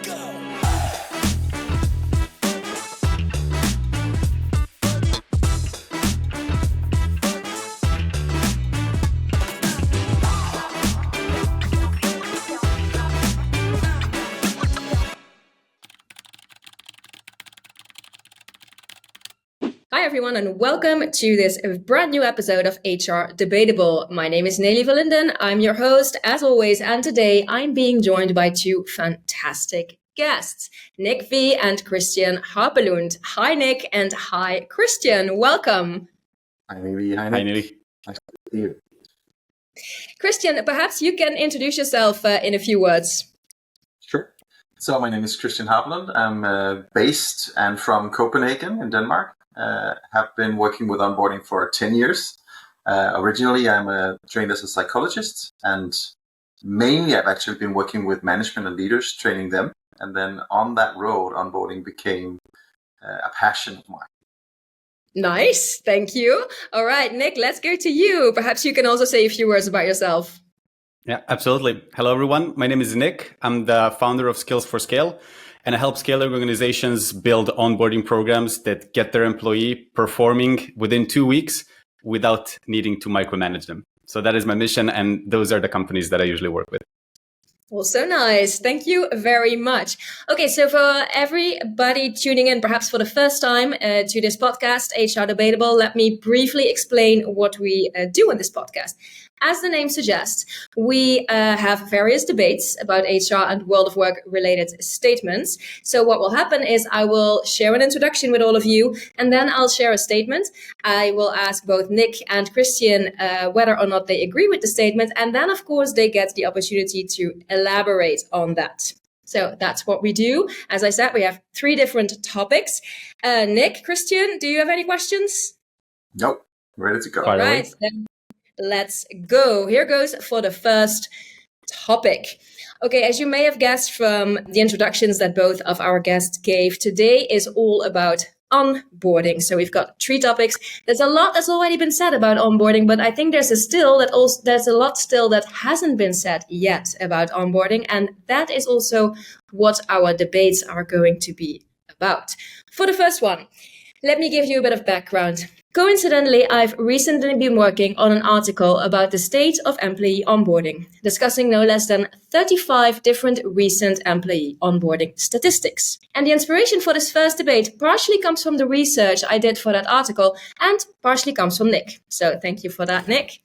Hi everyone and welcome to this brand new episode of HR Debatable. My name is Nelly Verlinden. I'm your host as always, and today I'm being joined by two fantastic guests, Nick V and Christian Harpelund. Hi Nick and hi Christian. Welcome. Hi Nelly. Hi Nick. Nice to see you. Christian, perhaps you can introduce yourself in a few words. Sure. So my name is Christian Harpelund. I'm based and from Copenhagen in Denmark. Have been working with onboarding for 10 years. Originally, I'm trained as a psychologist, and mainly I've actually been working with management and leaders, training them. And then on that road, onboarding became a passion of mine. Nice. Thank you. All right, Nick, let's go to you. Perhaps you can also say a few words about yourself. Yeah, absolutely. Hello, everyone. My name is Nick. I'm the founder of Skills for Scale, and I help scaling organizations build onboarding programs that get their employee performing within 2 weeks without needing to micromanage them. So that is my mission, and those are the companies that I usually work with. Also nice. Thank you very much. Okay, so for everybody tuning in, perhaps for the first time to this podcast, HR Debatable, let me briefly explain what we do on this podcast. As the name suggests, we have various debates about HR and world of work related statements. So what will happen is I will share an introduction with all of you, and then I'll share a statement. I will ask both Nick and Christian whether or not they agree with the statement. And then, of course, they get the opportunity to elaborate on that. So that's what we do. As I said, we have 3 different topics. Nick, Christian, do you have any questions? Nope. Ready to go. All right. Then let's go. Here goes for the first topic. Okay, as you may have guessed from the introductions that both of our guests gave, today is all about onboarding. So we've got 3 topics. There's a lot that's already been said about onboarding, but I think there's a lot still that hasn't been said yet about onboarding, and that is also what our debates are going to be about. For the first one, let me give you a bit of background. Coincidentally, I've recently been working on an article about the state of employee onboarding, discussing no less than 35 different recent employee onboarding statistics. And the inspiration for this first debate partially comes from the research I did for that article and partially comes from Nick. So thank you for that, Nick.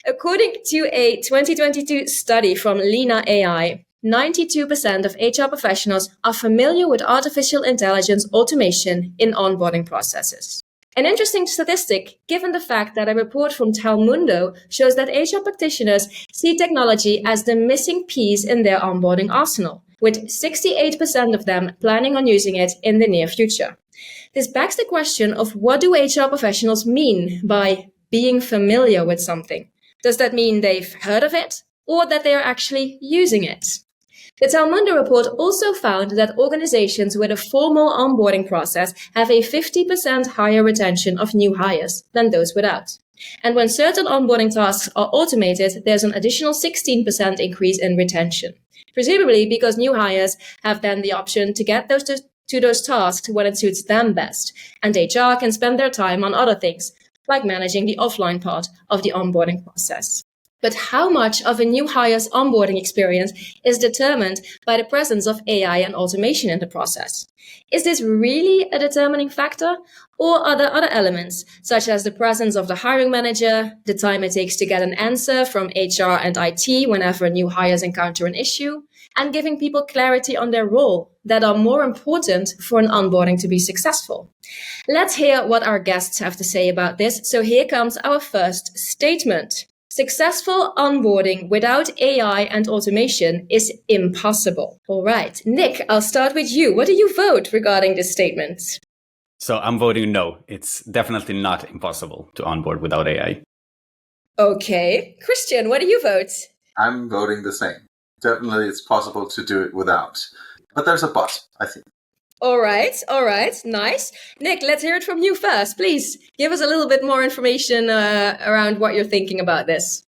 According to a 2022 study from Lina AI, 92% of HR professionals are familiar with artificial intelligence automation in onboarding processes. An interesting statistic, given the fact that a report from Talmundo shows that HR practitioners see technology as the missing piece in their onboarding arsenal, with 68% of them planning on using it in the near future. This begs the question of what do HR professionals mean by being familiar with something? Does that mean they've heard of it or that they are actually using it? The Talmundo report also found that organizations with a formal onboarding process have a 50% higher retention of new hires than those without. And when certain onboarding tasks are automated, there's an additional 16% increase in retention, presumably because new hires have then the option to get to those tasks when it suits them best, and HR can spend their time on other things, like managing the offline part of the onboarding process. But how much of a new hire's onboarding experience is determined by the presence of AI and automation in the process? Is this really a determining factor? Or are there other elements, such as the presence of the hiring manager, the time it takes to get an answer from HR and IT whenever new hires encounter an issue, and giving people clarity on their role that are more important for an onboarding to be successful? Let's hear what our guests have to say about this. So here comes our first statement. Successful onboarding without AI and automation is impossible. All right. Nick, I'll start with you. What do you vote regarding this statement? So I'm voting no. It's definitely not impossible to onboard without AI. Okay. Christian, what do you vote? I'm voting the same. Definitely it's possible to do it without. But there's a but, I think. All right. Nice. Nick, let's hear it from you first. Please give us a little bit more information around what you're thinking about this.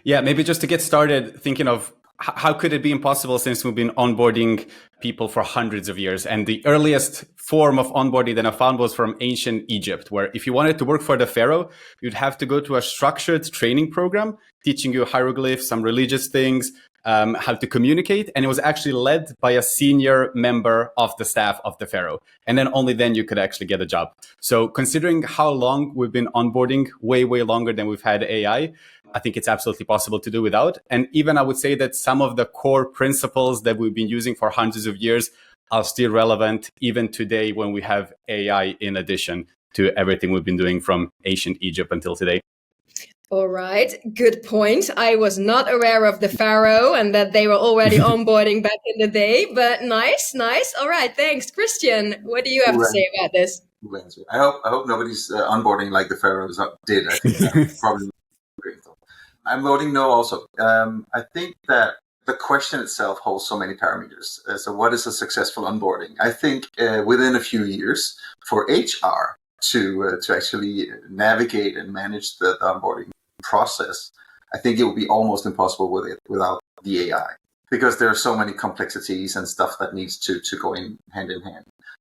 Yeah, maybe just to get started thinking of how could it be impossible since we've been onboarding people for hundreds of years? And the earliest form of onboarding that I found was from ancient Egypt, where if you wanted to work for the pharaoh, you'd have to go to a structured training program teaching you hieroglyphs, some religious things, how to communicate. And it was actually led by a senior member of the staff of the pharaoh. And then only then you could actually get a job. So considering how long we've been onboarding, way, way longer than we've had AI, I think it's absolutely possible to do without. And even I would say that some of the core principles that we've been using for hundreds of years are still relevant even today when we have AI in addition to everything we've been doing from ancient Egypt until today. All right, good point. I was not aware of the Pharaoh and that they were already onboarding back in the day, but nice. All right, thanks. Christian, what do you have to say about this? I hope nobody's onboarding like the pharaohs did. I think that's probably great. I'm voting no also. I think that the question itself holds so many parameters. So what is a successful onboarding? I think within a few years for HR to actually navigate and manage the onboarding process, I think it will be almost impossible without the AI, because there are so many complexities and stuff that needs to go in hand.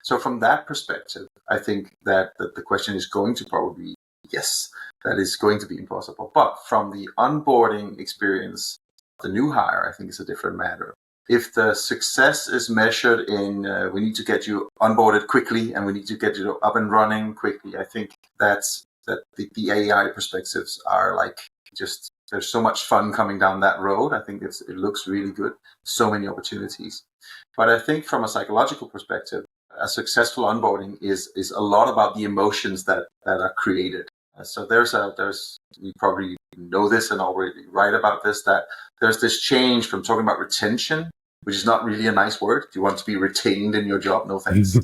So from that perspective, I think that the question is going to probably be yes, that is going to be impossible. But from the onboarding experience, the new hire, I think is a different matter. If the success is measured in we need to get you onboarded quickly and we need to get you up and running quickly, I think that the AI perspectives are like just, there's so much fun coming down that road. I think it looks really good. So many opportunities. But I think from a psychological perspective, a successful onboarding is a lot about the emotions that are created. So you probably know this and already write about this, that there's this change from talking about retention, which is not really a nice word. You want to be retained in your job, no thanks,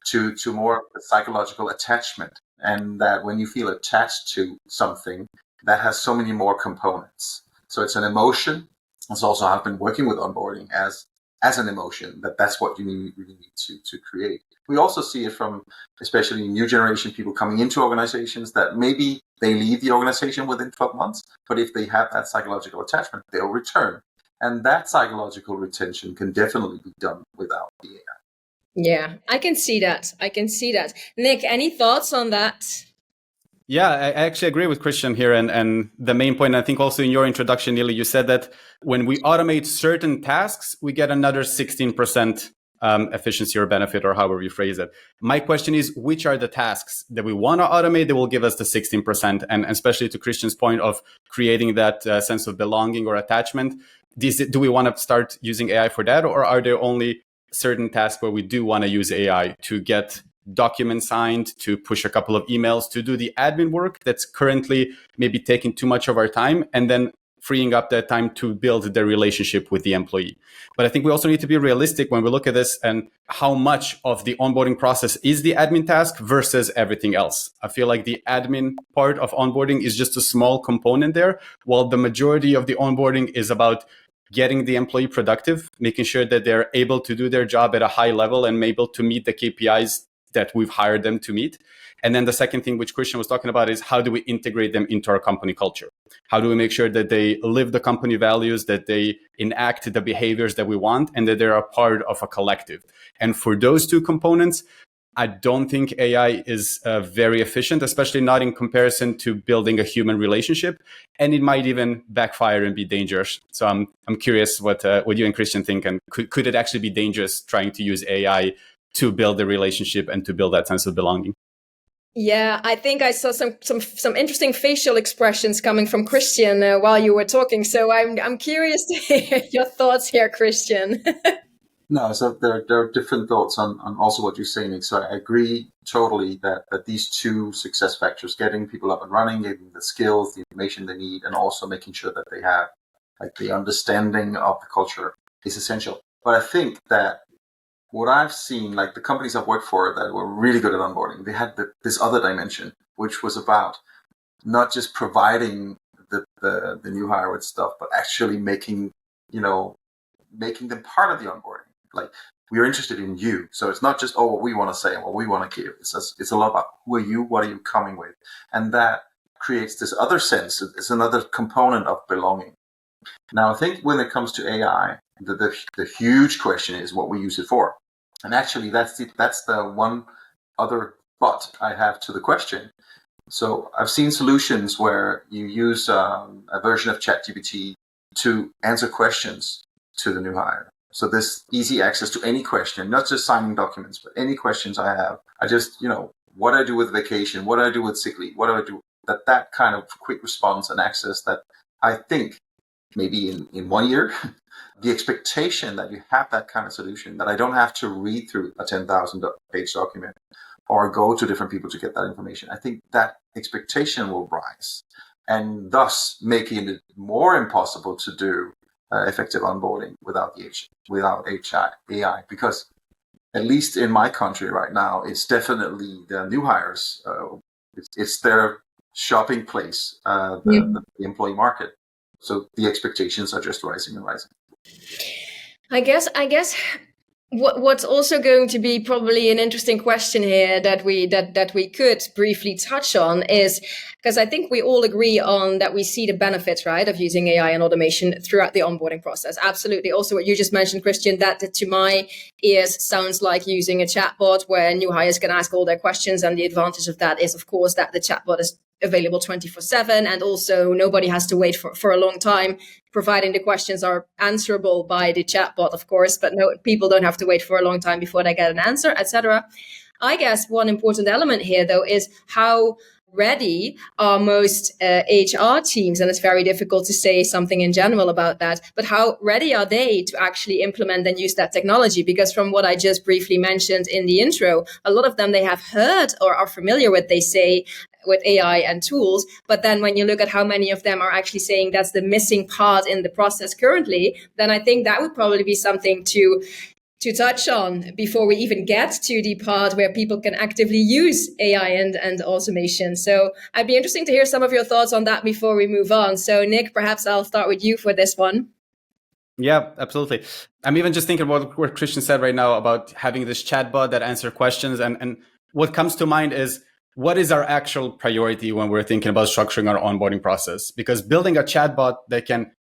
to more psychological attachment. And that when you feel attached to something, that has so many more components. So it's an emotion. It's also, I've been working with onboarding as an emotion, that's what you really need to create. We also see it from especially new generation people coming into organizations that maybe they leave the organization within 12 months, but if they have that psychological attachment, they'll return. And that psychological retention can definitely be done without the AI. Yeah, I can see that. Nick, any thoughts on that? Yeah, I actually agree with Christian here. And the main point, I think also in your introduction, Neely, you said that when we automate certain tasks, we get another 16% efficiency or benefit, or however you phrase it. My question is, which are the tasks that we want to automate that will give us the 16%? And especially to Christian's point of creating that sense of belonging or attachment, do we want to start using AI for that? Or are there only certain tasks where we do want to use AI to get documents signed, to push a couple of emails, to do the admin work that's currently maybe taking too much of our time, and then freeing up that time to build the relationship with the employee? But I think we also need to be realistic when we look at this and how much of the onboarding process is the admin task versus everything else. I feel like the admin part of onboarding is just a small component there, while the majority of the onboarding is about getting the employee productive, making sure that they're able to do their job at a high level and able to meet the KPIs that we've hired them to meet. And then the second thing, which Christian was talking about, is how do we integrate them into our company culture? How do we make sure that they live the company values, that they enact the behaviors that we want, and that they're a part of a collective? And for those two components, I don't think AI is very efficient, especially not in comparison to building a human relationship. And it might even backfire and be dangerous. So I'm curious what you and Christian think, and could it actually be dangerous trying to use AI to build the relationship and to build that sense of belonging? Yeah, I think I saw some interesting facial expressions coming from Christian while you were talking. So I'm curious to hear your thoughts here, Christian. No, so there are different thoughts on also what you're saying. So I agree totally that these two success factors, getting people up and running, getting the skills, the information they need, and also making sure that they have like the understanding of the culture is essential. But I think that what I've seen, like the companies I've worked for that were really good at onboarding, they had this other dimension, which was about not just providing the new hire with stuff, but actually making them part of the onboarding. Like, we are interested in you. So it's not just, what we want to say and what we want to give. It's a lot about who are you, what are you coming with? And that creates this other sense. It's another component of belonging. Now, I think when it comes to AI, the huge question is what we use it for. And actually, that's the one other but I have to the question. So I've seen solutions where you use a version of ChatGPT to answer questions to the new hire. So this easy access to any question, not just signing documents, but any questions I have. I just, what do I do with vacation? What do I do with sick leave? What do I do? That kind of quick response and access that I think maybe in 1 year, the expectation that you have that kind of solution, that I don't have to read through a 10,000 page document or go to different people to get that information. I think that expectation will rise, and thus making it more impossible to do effective onboarding without AI. Because at least in my country right now, it's definitely the new hires. It's their shopping place, the employee market. So the expectations are just rising and rising. I guess what's also going to be probably an interesting question here that we could briefly touch on is, because I think we all agree on that we see the benefits, right, of using AI and automation throughout the onboarding process. Absolutely. Also, what you just mentioned, Christian, that to my ears sounds like using a chatbot where new hires can ask all their questions. And the advantage of that is, of course, that the chatbot is available 24/7, and also nobody has to wait for a long time, providing the questions are answerable by the chatbot, of course, but no, people don't have to wait for a long time before they get an answer, etc. I guess one important element here, though, is how ready are most HR teams, and it's very difficult to say something in general about that, but how ready are they to actually implement and use that technology? Because from what I just briefly mentioned in the intro, a lot of them they have heard or are familiar with, they say, with AI and tools. But then when you look at how many of them are actually saying that's the missing part in the process currently, then I think that would probably be something to touch on before we even get to the part where people can actively use AI and automation. So I'd be interesting to hear some of your thoughts on that before we move on. So Nick, perhaps I'll start with you for this one. Yeah, absolutely. I'm even just thinking about what Christian said right now about having this chatbot that answer questions. And what comes to mind is, what is our actual priority when we're thinking about structuring our onboarding process? Because building a chatbot that can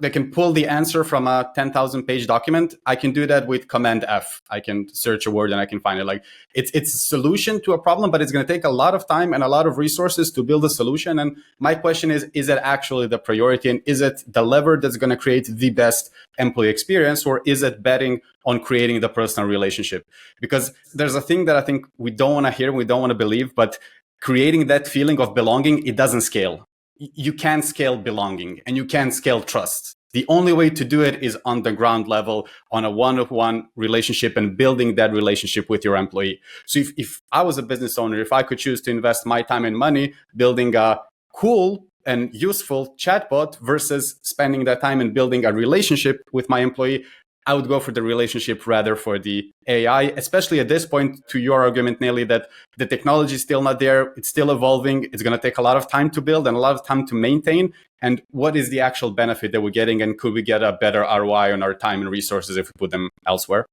they can pull the answer from a 10,000 page document, I can do that with Command F. I can search a word and I can find it. Like it's a solution to a problem, but it's going to take a lot of time and a lot of resources to build a solution. And my question is it actually the priority? And is it the lever that's going to create the best employee experience, or is it betting on creating the personal relationship? Because there's a thing that I think we don't want to hear, we don't want to believe, but creating that feeling of belonging, it doesn't scale. You can't scale belonging and you can't scale trust. The only way to do it is on the ground level, on a one-on-one relationship, and building that relationship with your employee. So if I was a business owner, if I could choose to invest my time and money building a cool and useful chatbot versus spending that time and building a relationship with my employee, I would go for the relationship rather for the AI, especially at this point, to your argument, Nelly, that the technology is still not there. It's still evolving. It's going to take a lot of time to build and a lot of time to maintain. And what is the actual benefit that we're getting? And could we get a better ROI on our time and resources if we put them elsewhere?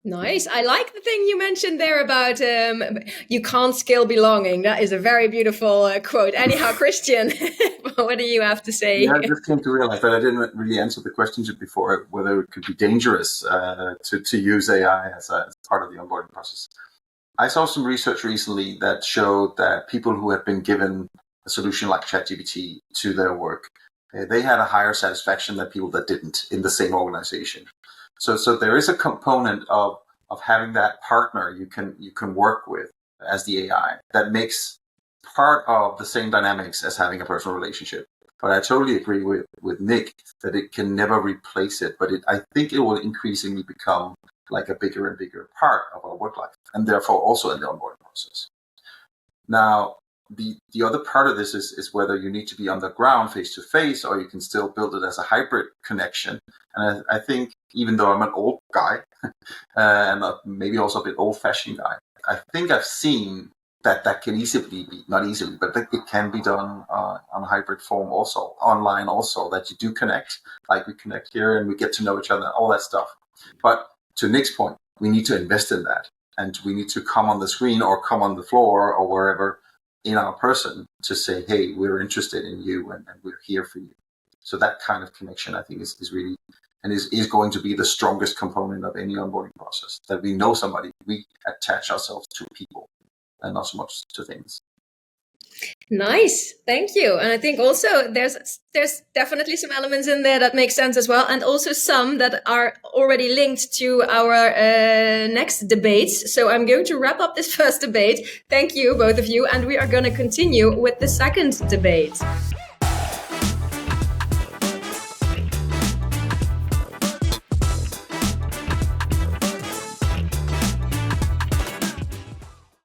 Nice. I like the thing you mentioned there about you can't scale belonging. That is a very beautiful quote. Anyhow, Christian, what do you have to say? Yeah, I just came to realize that I didn't really answer the question before, whether it could be dangerous to use AI as part of the onboarding process. I saw some research recently that showed that people who had been given a solution like ChatGPT to their work, they had a higher satisfaction than people that didn't in the same organization. So there is a component of having that partner you can work with as the AI that makes part of the same dynamics as having a personal relationship. But I totally agree with Nick that it can never replace it. But I think it will increasingly become like a bigger and bigger part of our work life, and therefore also in the onboarding process. Now, the other part of this is whether you need to be on the ground face to face, or you can still build it as a hybrid connection. And I think, even though I'm an old guy and maybe also a bit old fashioned guy, I think I've seen that can easily be, not easily, but it can be done on hybrid form also, online also, that you do connect, like we connect here and we get to know each other, all that stuff. But to Nick's point, we need to invest in that, and we need to come on the screen or come on the floor or wherever in our person to say, hey, we're interested in you and we're here for you. So that kind of connection, I think, is really and is going to be the strongest component of any onboarding process. That we know somebody, we attach ourselves to people and not so much to things. Nice, thank you. And I think also there's definitely some elements in there that make sense as well, and also some that are already linked to our next debates. So I'm going to wrap up this first debate. Thank you, both of you, and we are going to continue with the second debate.